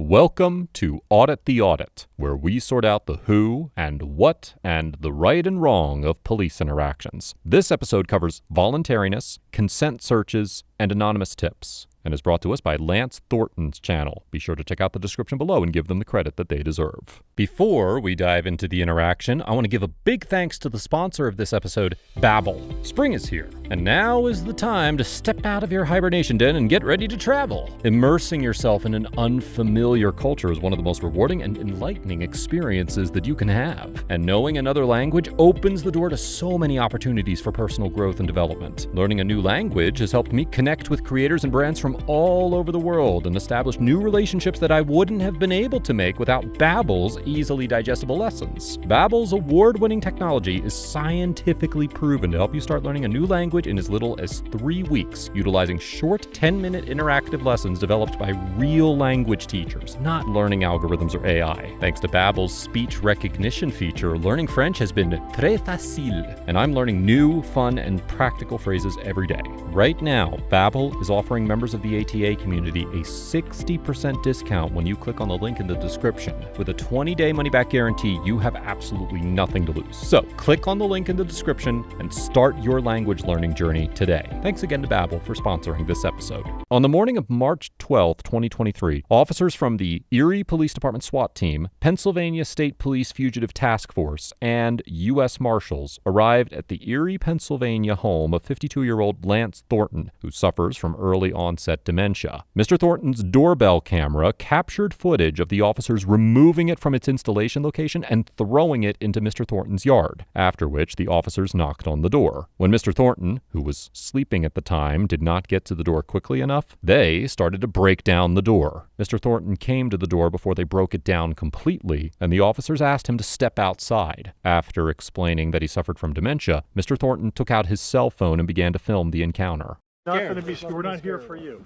Welcome to Audit the Audit, where we sort out the who and what and the right and wrong of police interactions. This episode covers voluntariness, consent searches, and anonymous tips, and is brought to us by Lance Thornton's channel. Be sure to check out the description below and give them the credit that they deserve. Before we dive into the interaction, I want to give a big thanks to the sponsor of this episode, Babbel. Spring is here, and now is the time to step out of your hibernation den and get ready to travel. Immersing yourself in an unfamiliar culture is one of the most rewarding and enlightening experiences that you can have. And knowing another language opens the door to so many opportunities for personal growth and development. Learning a new language has helped me connect with creators and brands from all over the world and establish new relationships that I wouldn't have been able to make without Babbel's easily digestible lessons. Babbel's award-winning technology is scientifically proven to help you start learning a new language in as little as 3 weeks, utilizing short 10-minute interactive lessons developed by real language teachers, not learning algorithms or AI. Thanks to Babbel's speech recognition feature, learning French has been très facile, and I'm learning new, fun, and practical phrases every day. Right now, Babbel is offering members of the ATA community a 60% discount when you click on the link in the description. With a 20-day money-back guarantee, you have absolutely nothing to lose. So, click on the link in the description and start your language learning journey today. Thanks again to Babbel for sponsoring this episode. On the morning of March 12, 2023, officers from the Erie Police Department SWAT team, Pennsylvania State Police Fugitive Task Force, and U.S. Marshals arrived at the Erie, Pennsylvania home of 52-year-old Lance Thornton, who suffers from early onset dementia. Mr. Thornton's doorbell camera captured footage of the officers removing it from its installation location and throwing it into Mr. Thornton's yard, after which the officers knocked on the door. When Mr. Thornton, who was sleeping at the time, did not get to the door quickly enough, they started to break down the door. Mr. Thornton came to the door before they broke it down completely, and the officers asked him to step outside. After explaining that he suffered from dementia, Mr. Thornton took out his cell phone and began to film the encounter. We're not here for you.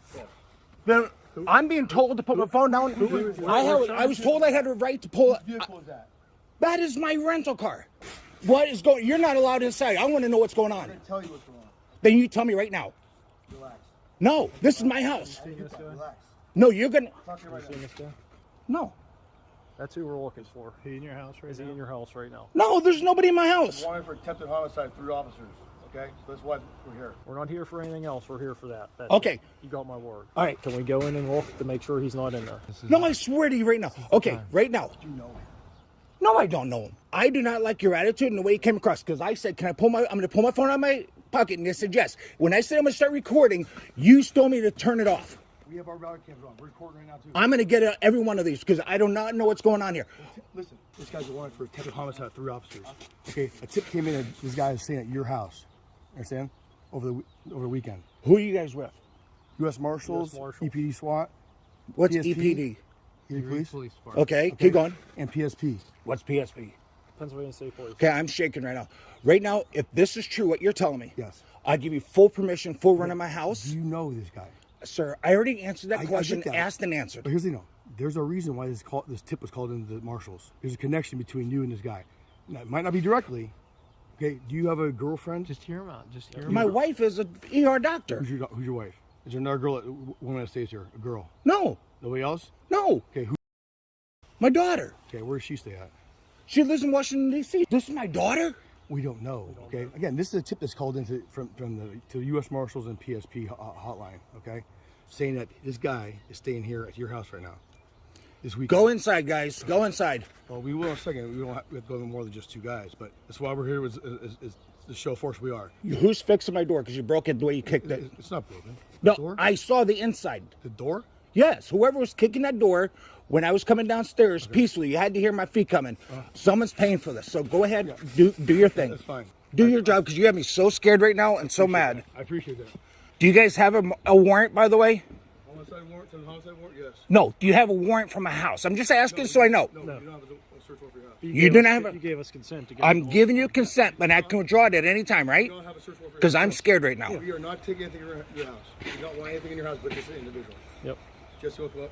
Then I'm being told to put my phone down. I was told I had a right to pull it. That is my rental car. What is going? You're not allowed inside. I want to know what's going on. I'm going to tell you what's going on. Then you tell me right now. Relax. No, this is my house. Relax. No, you're gonna. Talk to you right now. No. That's who we're looking for. He in your house right now? Is he in your house right now? No, there's nobody in my house. Wanted for attempted homicide, 3 officers. Okay, so that's why we're here. We're not here for anything else. We're here for that. That's Okay. It. You got my word. All right. Can we go in and look to make sure he's not in there? No, I swear to you right now. Okay, right now. You know him. No, I don't know him. I do not like your attitude and the way you came across. Because I said, I'm going to pull my phone out of my pocket, and you said yes. When I said I'm going to start recording, you told me to turn it off. We have our rally cams on. We're recording right now too. I'm going to get every one of these because I do not know what's going on here. Listen, this guy's wanted for attempted homicide, 3 officers. Okay, a tip came in and this guy is staying at your house. Understand? Over the weekend. Who are you guys with? U.S. Marshals, EPD SWAT. What's PSP? EPD? Erie Police. Okay, keep going. And PSP. What's PSP? Pennsylvania State Police. Okay, I'm shaking right now. Right now, if this is true, what you're telling me, Yes. I give you full permission, full run of my house. Do you know this guy? Sir, I already answered that I question, get that. asked and answered. But here's the thing, there's a reason why this tip was called into the marshals. There's a connection between you and this guy. Now, it might not be directly. Okay, do you have a girlfriend? Just hear him out. Just hear him My out. wife is an ER doctor. Who's your wife? Is there another girl, woman that stays here? A girl? No, Nobody else? no, Okay, who? my daughter. Okay, where does she stay at? She lives in Washington, D.C. This is my daughter? We don't know. Okay, again, this is a tip that's called into from the U.S. Marshals and PSP hotline. Okay, saying that this guy is staying here at your house right now. This week. Go inside, guys. Go inside. Well, we will in a second. We don't have to go more than just 2 guys, but that's why we're here is to show force we are. Who's fixing my door? Because you broke it the way you kicked it. It's not broken. No, Door? I saw the inside. The door? Yes, whoever was kicking that door when I was coming downstairs peacefully, you had to hear my feet coming. Someone's paying for this, so go ahead, do your thing. That's fine. Do your job because you have me so scared right now and so mad. I appreciate that. Do you guys have a warrant, by the way? Homicide warrant, homicide warrant, yes. No. Do you have a warrant from a house? I'm just asking so I know. No, you don't have a search warrant for your house. You do not have You a... gave us consent to get I'm giving you consent, but I can withdraw it at any time, right? You don't have a search warrant for your Because house. I'm scared right now. We are not taking anything in your house. You don't want anything in your house but this individual. Yep. Jesse, look up.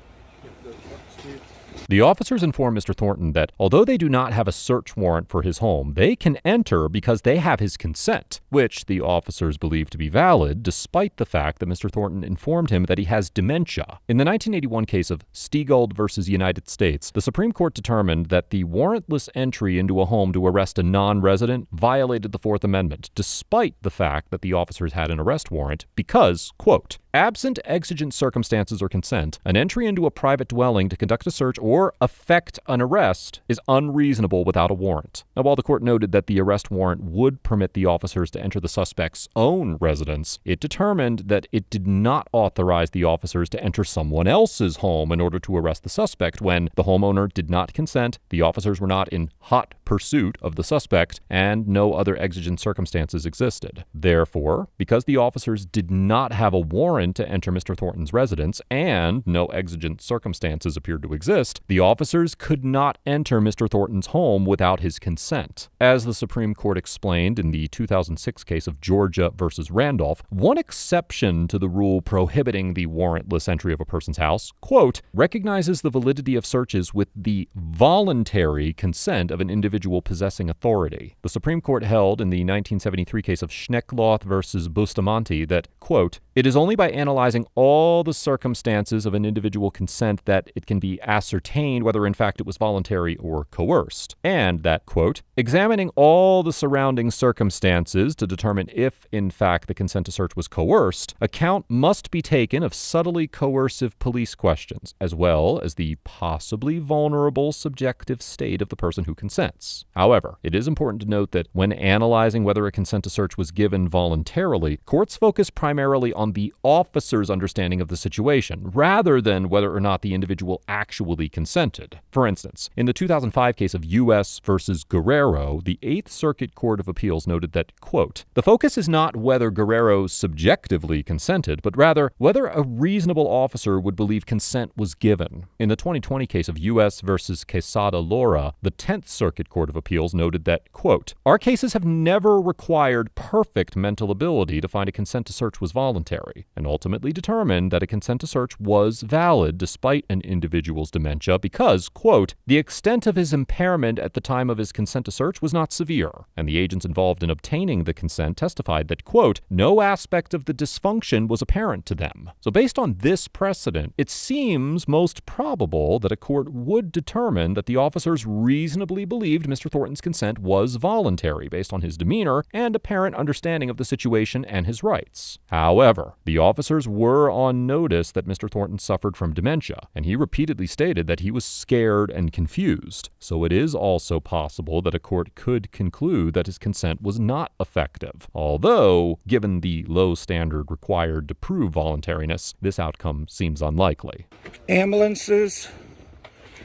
The officers inform Mr. Thornton that although they do not have a search warrant for his home, they can enter because they have his consent, which the officers believe to be valid despite the fact that Mr. Thornton informed him that he has dementia. In the 1981 case of Stiegald versus United States, the Supreme Court determined that the warrantless entry into a home to arrest a non-resident violated the Fourth Amendment, despite the fact that the officers had an arrest warrant because, quote, absent exigent circumstances or consent, an entry into a private dwelling to conduct a search or effect an arrest is unreasonable without a warrant. Now, while the court noted that the arrest warrant would permit the officers to enter the suspect's own residence, it determined that it did not authorize the officers to enter someone else's home in order to arrest the suspect when the homeowner did not consent, the officers were not in hot pursuit of the suspect, and no other exigent circumstances existed. Therefore, because the officers did not have a warrant to enter Mr. Thornton's residence and no exigent circumstances appeared to exist, the officers could not enter Mr. Thornton's home without his consent. As the Supreme Court explained in the 2006 case of Georgia versus Randolph, one exception to the rule prohibiting the warrantless entry of a person's house, quote, recognizes the validity of searches with the voluntary consent of an individual possessing authority. The Supreme Court held in the 1973 case of Schneckloth versus Bustamante that, quote, it is only by analyzing all the circumstances of an individual consent that it can be ascertained whether in fact it was voluntary or coerced, and that, quote, examining all the surrounding circumstances to determine if in fact the consent to search was coerced, account must be taken of subtly coercive police questions, as well as the possibly vulnerable subjective state of the person who consents. However, it is important to note that when analyzing whether a consent to search was given voluntarily, courts focus primarily on the officer's understanding of the situation, rather than whether or not the individual actually consented. For instance, in the 2005 case of U.S. versus Guerrero, the Eighth Circuit Court of Appeals noted that, quote, the focus is not whether Guerrero subjectively consented, but rather whether a reasonable officer would believe consent was given. In the 2020 case of U.S. versus Quesada Laura, the 10th Circuit Court of Appeals noted that, quote, our cases have never required perfect mental ability to find a consent to search was voluntary, and ultimately determined that a consent to search was valid despite an individual's dementia because, quote, the extent of his impairment at the time of his consent to search was not severe, and the agents involved in obtaining the consent testified that, quote, no aspect of the dysfunction was apparent to them. So based on this precedent, it seems most probable that a court would determine that the officers reasonably believed Mr. Thornton's consent was voluntary based on his demeanor and apparent understanding of the situation and his rights. However, the officers were on notice that Mr. Thornton suffered from dementia, and he repeatedly stated that he was scared and confused. So it is also possible that a court could conclude that his consent was not effective. Although, given the low standard required to prove voluntariness, this outcome seems unlikely. Ambulances,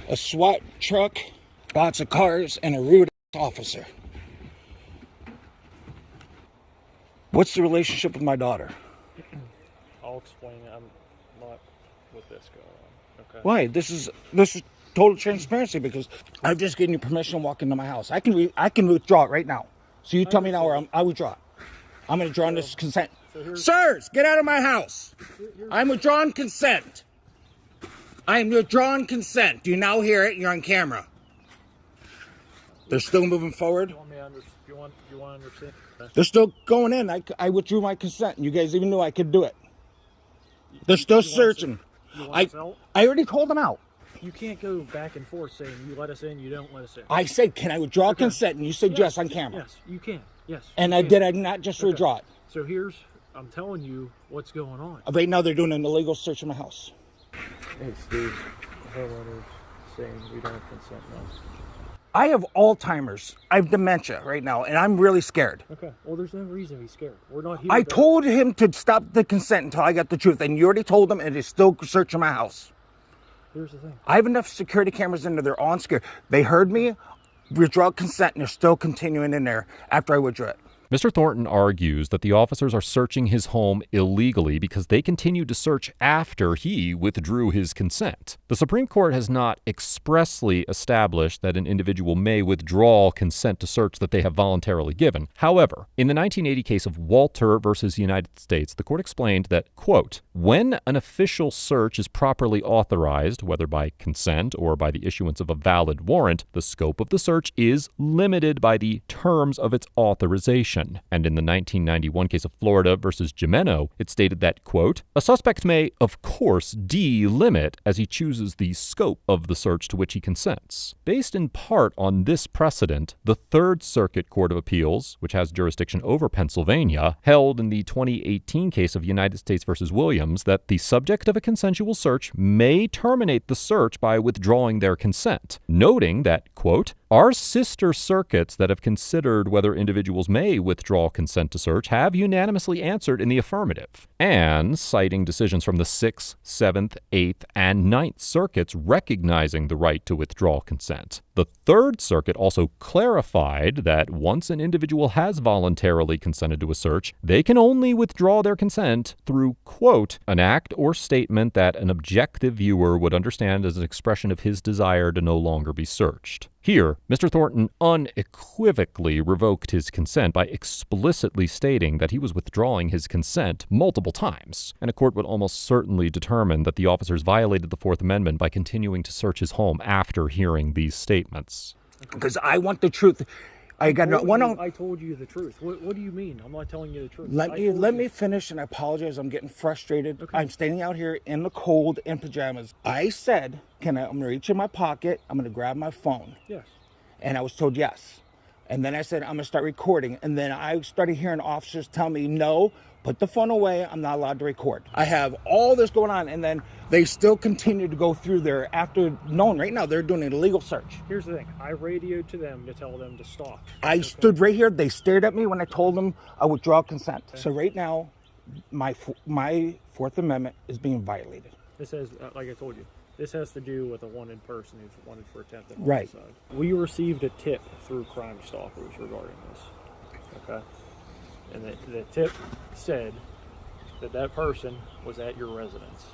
a SWAT truck, lots of cars, and a rude officer. What's the relationship with my daughter? I'll explain it. I'm not with this going on. Okay. Why? This is total transparency because I've just given you permission to walk into my house. I can withdraw it right now. So you tell me now where I withdraw it. I'm going to draw this consent. Sirs, get out of my house. I'm withdrawing consent. I am withdrawing consent. Do you now hear it? You're on camera. They're still moving forward. You want to understand? They're still going in. I withdrew my consent, and you guys even knew I could do it. They're still searching. I already called them out. You can't go back and forth saying you let us in, you don't let us in. I said, can I withdraw consent? And you said yes on camera. Yes, you can. Yes. And I did. I not just withdraw it. So I'm telling you what's going on. Right now they're doing an illegal search in my house. Hey, Steve, homeowners saying we don't have consent now. I have Alzheimer's. I have dementia right now, and I'm really scared. Okay. Well, there's no reason to be scared. We're not here. I told him to stop the consent until I got the truth, and you already told him, and it is still searching my house. Here's the thing. I have enough security cameras in there. They're on scared. They heard me withdraw consent, and they're still continuing in there after I withdraw it. Mr. Thornton argues that the officers are searching his home illegally because they continued to search after he withdrew his consent. The Supreme Court has not expressly established that an individual may withdraw consent to search that they have voluntarily given. However, in the 1980 case of Walter versus United States, the court explained that, quote, when an official search is properly authorized, whether by consent or by the issuance of a valid warrant, the scope of the search is limited by the terms of its authorization. And in the 1991 case of Florida versus Gimeno, it stated that, quote, a suspect may, of course, delimit as he chooses the scope of the search to which he consents. Based in part on this precedent, the Third Circuit Court of Appeals, which has jurisdiction over Pennsylvania, held in the 2018 case of United States versus Williams that the subject of a consensual search may terminate the search by withdrawing their consent, noting that, quote, our sister circuits that have considered whether individuals may withdraw consent to search have unanimously answered in the affirmative, and citing decisions from the 6th, 7th, 8th, and 9th circuits recognizing the right to withdraw consent. The Third Circuit also clarified that once an individual has voluntarily consented to a search, they can only withdraw their consent through, quote, an act or statement that an objective viewer would understand as an expression of his desire to no longer be searched. Here, Mr. Thornton unequivocally revoked his consent by explicitly stating that he was withdrawing his consent multiple times, and a court would almost certainly determine that the officers violated the Fourth Amendment by continuing to search his home after hearing these statements. Because I want the truth. I told you the truth. What do you mean? I'm not telling you the truth. Let me finish, and I apologize. I'm getting frustrated. Okay. I'm standing out here in the cold in pajamas. I said, I'm going to reach in my pocket. I'm going to grab my phone. Yes. And I was told yes. And then I said, I'm going to start recording. And then I started hearing officers tell me, no, put the phone away. I'm not allowed to record. I have all this going on. And then they still continue to go through there after knowing right now they're doing an illegal search. Here's the thing. I radioed to them to tell them to stop. I stood right here. They stared at me when I told them I withdraw consent. Okay. So right now, my Fourth Amendment is being violated. This has, like I told you, this has to do with a wanted person who's wanted for attempted homicide. Right. We received a tip through Crime Stoppers regarding this. Okay. And the tip said that person was at your residence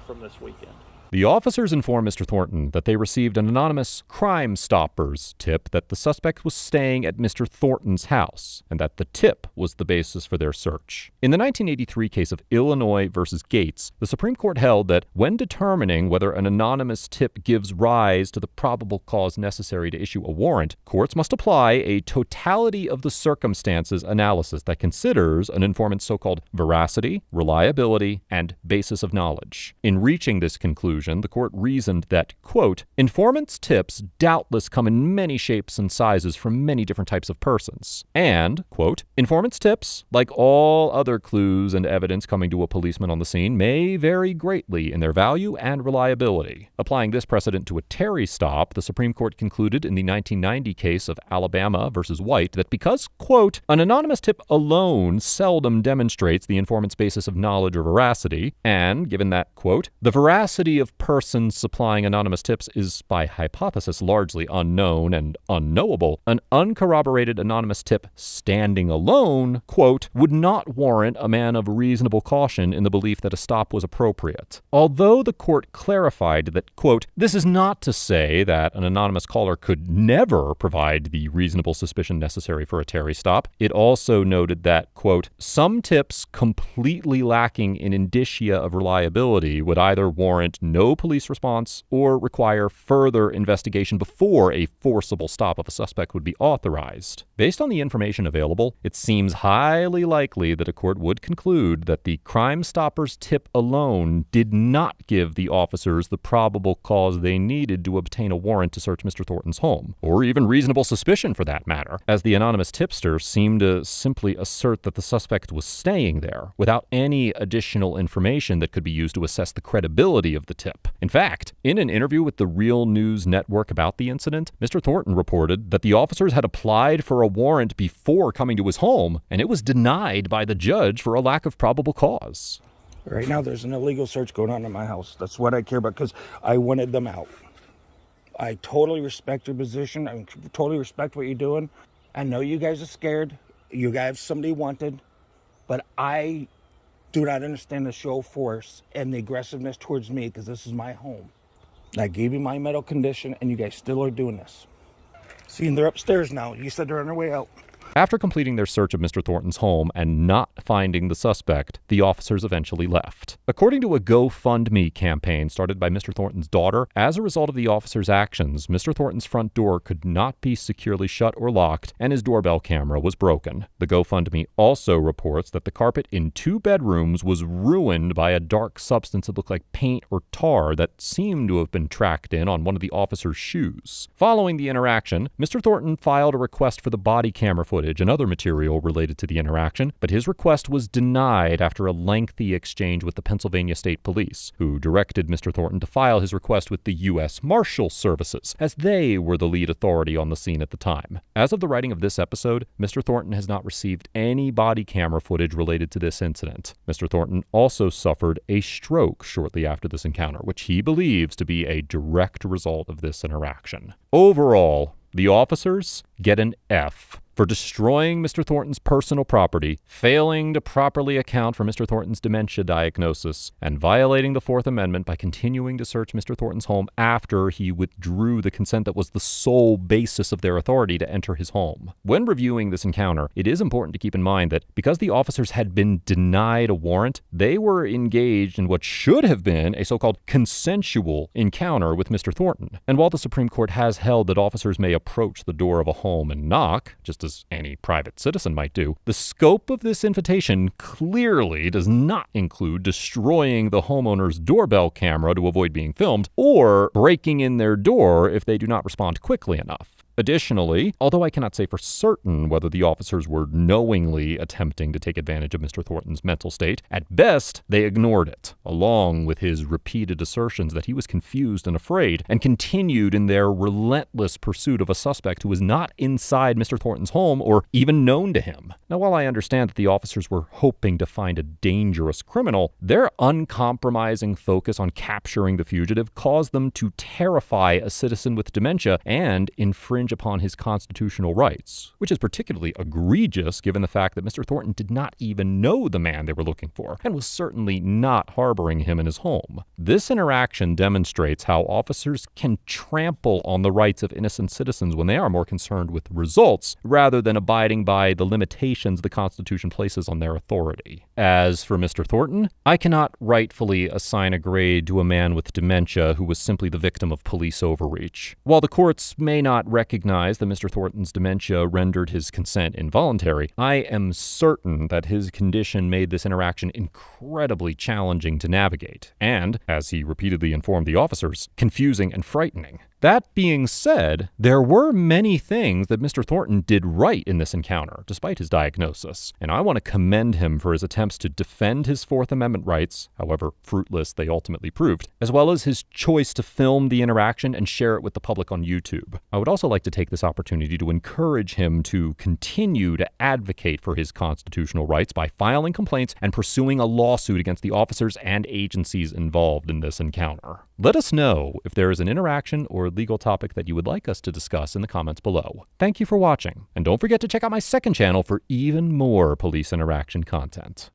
from this weekend. The officers informed Mr. Thornton that they received an anonymous Crime Stoppers tip that the suspect was staying at Mr. Thornton's house, and that the tip was the basis for their search. In the 1983 case of Illinois versus Gates, the Supreme Court held that when determining whether an anonymous tip gives rise to the probable cause necessary to issue a warrant, courts must apply a totality of the circumstances analysis that considers an informant's so-called veracity, reliability, and basis of knowledge. In reaching this conclusion, the court reasoned that, quote, informants' tips doubtless come in many shapes and sizes from many different types of persons. And, quote, informants' tips, like all other clues and evidence coming to a policeman on the scene, may vary greatly in their value and reliability. Applying this precedent to a Terry stop, the Supreme Court concluded in the 1990 case of Alabama versus White that because, quote, an anonymous tip alone seldom demonstrates the informant's basis of knowledge or veracity, and given that, quote, the veracity of persons supplying anonymous tips is by hypothesis largely unknown and unknowable, an uncorroborated anonymous tip standing alone, quote, would not warrant a man of reasonable caution in the belief that a stop was appropriate. Although the court clarified that, quote, this is not to say that an anonymous caller could never provide the reasonable suspicion necessary for a Terry stop, it also noted that, quote, some tips completely lacking in indicia of reliability would either warrant no police response or require further investigation before a forcible stop of a suspect would be authorized. Based on the information available, it seems highly likely that a court would conclude that the Crime Stoppers tip alone did not give the officers the probable cause they needed to obtain a warrant to search Mr. Thornton's home, or even reasonable suspicion for that matter, as the anonymous tipster seemed to simply assert that the suspect was staying there without any additional information that could be used to assess the credibility of the tip. In fact, in an interview with the Real News Network about the incident, Mr. Thornton reported that the officers had applied for a warrant before coming to his home, and it was denied by the judge for a lack of probable cause. Right now, there's an illegal search going on in my house. That's what I care about because I wanted them out. I totally respect your position. I totally respect what you're doing. I know you guys are scared. You guys, somebody wanted, but I do not understand the show of force and the aggressiveness towards me because this is my home. I gave you my medical condition, and you guys still are doing this. See, they're upstairs now. You said they're on their way out. After completing their search of Mr. Thornton's home and not finding the suspect, the officers eventually left. According to a GoFundMe campaign started by Mr. Thornton's daughter, as a result of the officers' actions, Mr. Thornton's front door could not be securely shut or locked, and his doorbell camera was broken. The GoFundMe also reports that the carpet in 2 bedrooms was ruined by a dark substance that looked like paint or tar that seemed to have been tracked in on one of the officers' shoes. Following the interaction, Mr. Thornton filed a request for the body camera footage and other material related to the interaction, but his request was denied after a lengthy exchange with the Pennsylvania State Police, who directed Mr. Thornton to file his request with the U.S. Marshal Services, as they were the lead authority on the scene at the time. As of the writing of this episode, Mr. Thornton has not received any body camera footage related to this incident. Mr. Thornton also suffered a stroke shortly after this encounter, which he believes to be a direct result of this interaction. Overall, the officers get an F for destroying Mr. Thornton's personal property, failing to properly account for Mr. Thornton's dementia diagnosis, and violating the Fourth Amendment by continuing to search Mr. Thornton's home after he withdrew the consent that was the sole basis of their authority to enter his home. When reviewing this encounter, it is important to keep in mind that because the officers had been denied a warrant, they were engaged in what should have been a so-called consensual encounter with Mr. Thornton. And while the Supreme Court has held that officers may approach the door of a home and knock, just as any private citizen might do, the scope of this invitation clearly does not include destroying the homeowner's doorbell camera to avoid being filmed, or breaking in their door if they do not respond quickly enough. Additionally, although I cannot say for certain whether the officers were knowingly attempting to take advantage of Mr. Thornton's mental state, at best, they ignored it, along with his repeated assertions that he was confused and afraid, and continued in their relentless pursuit of a suspect who was not inside Mr. Thornton's home or even known to him. Now, while I understand that the officers were hoping to find a dangerous criminal, their uncompromising focus on capturing the fugitive caused them to terrify a citizen with dementia and infringe upon his constitutional rights, which is particularly egregious given the fact that Mr. Thornton did not even know the man they were looking for and was certainly not harboring him in his home. This interaction demonstrates how officers can trample on the rights of innocent citizens when they are more concerned with results rather than abiding by the limitations the Constitution places on their authority. As for Mr. Thornton, I cannot rightfully assign a grade to a man with dementia who was simply the victim of police overreach. While the courts may not recognize that Mr. Thornton's dementia rendered his consent involuntary, I am certain that his condition made this interaction incredibly challenging to navigate, and, as he repeatedly informed the officers, confusing and frightening. That being said, there were many things that Mr. Thornton did right in this encounter, despite his diagnosis, and I want to commend him for his attempts to defend his Fourth Amendment rights, however fruitless they ultimately proved, as well as his choice to film the interaction and share it with the public on YouTube. I would also like to take this opportunity to encourage him to continue to advocate for his constitutional rights by filing complaints and pursuing a lawsuit against the officers and agencies involved in this encounter. Let us know if there is an interaction or legal topic that you would like us to discuss in the comments below. Thank you for watching, and don't forget to check out my second channel for even more police interaction content.